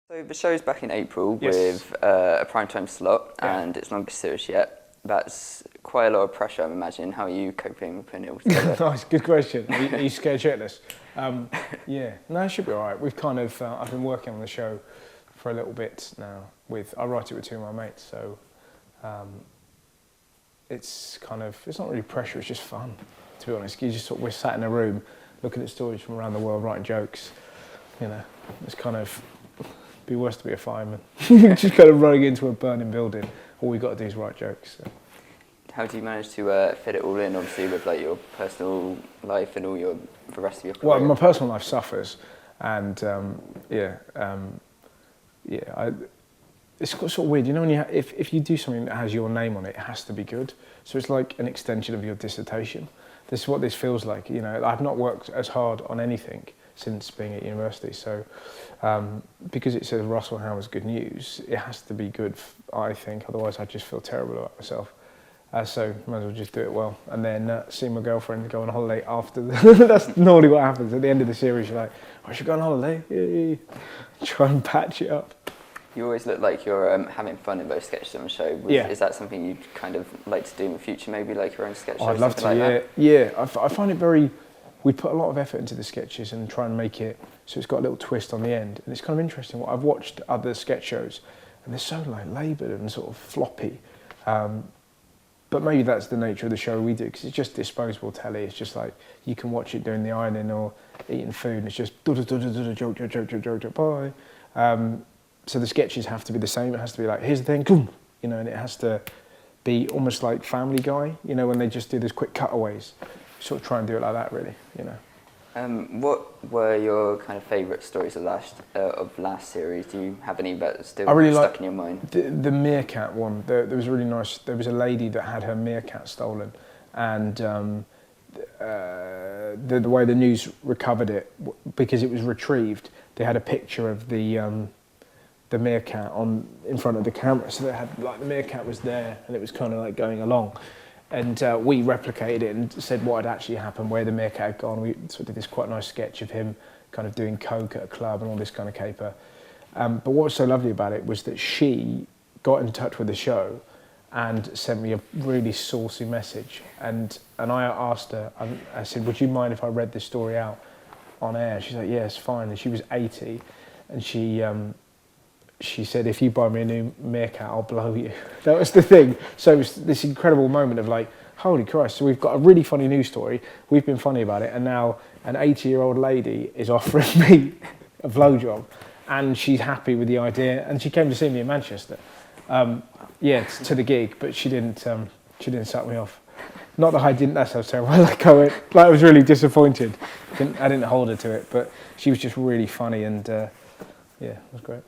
So the show's back in April Yes. with a primetime slot, Yeah. and it's longest series yet. That's quite a lot of pressure, I'm imagining. How are you coping with putting it all together? Nice, good question. Are you scared shitless? Yeah, no, it should be all right. We've kind of, I've been working on the show for a little bit now. I write it with two of my mates, so it's kind of, it's not really pressure, it's just fun, to be honest. We're sat in a room looking at stories from around the world, writing jokes. You know, it's kind of, be worse to be a fireman. Just kind of running into a burning building. All we got to do is write jokes. So. How do you manage to fit it all in, obviously, with like your personal life and all the rest of your career? Well, my personal life suffers, and it's sort of weird. You know, when if you do something that has your name on it, it has to be good. So it's like an extension of your dissertation. This is what this feels like. You know, I've not worked as hard on anything since being at university. So because it says Russell Howard's Good News, it has to be good, I think. Otherwise, I just feel terrible about myself. So might as well just do it well. And then see my girlfriend go on holiday after. That's normally what happens. At the end of the series, you're like, I should go on holiday. Yay. Try and patch it up. You always look like you're having fun in both sketches on the show. Yeah. Is that something you'd kind of like to do in the future, maybe like your own sketch show? I'd love to, like yeah. That? Yeah, I find it very... We put a lot of effort into the sketches and try and make it so it's got a little twist on the end. And it's kind of interesting. I've watched other sketch shows and they're so like laboured and sort of floppy. But maybe that's the nature of the show we do, because it's just disposable telly. It's just like you can watch it doing the ironing or eating food, and it's just joke, bye. So the sketches have to be the same. It has to be like, here's the thing, boom, you know, and it has to be almost like Family Guy, you know, when they just do those quick cutaways. Sort of try and do it like that, really, you know. What were your kind of favourite stories of last series? Do you have any that are still stuck in your mind? The meercat one. There was a really nice. There was a lady that had her meercat stolen, and the way the news recovered it, because it was retrieved, they had a picture of the meercat in front of the camera. So they had like the meercat was there, and it was kind of like going along. And we replicated it and said what had actually happened, where the meerkat had gone. We sort of did this quite nice sketch of him kind of doing coke at a club and all this kind of caper. But what was so lovely about it was that she got in touch with the show and sent me a really saucy message. And I asked her, I said, would you mind if I read this story out on air? She's like, yeah, it's fine. And she was 80, and she said, if you buy me a new meerkat, I'll blow you. That was the thing. So it was this incredible moment of like, holy Christ, so we've got a really funny news story, we've been funny about it, and now an 80-year-old lady is offering me a blowjob, and she's happy with the idea, and she came to see me in Manchester. To the gig, but she didn't suck me off. Not that I didn't, that sounds terrible, I was really disappointed. I didn't hold her to it, but she was just really funny, and yeah, it was great.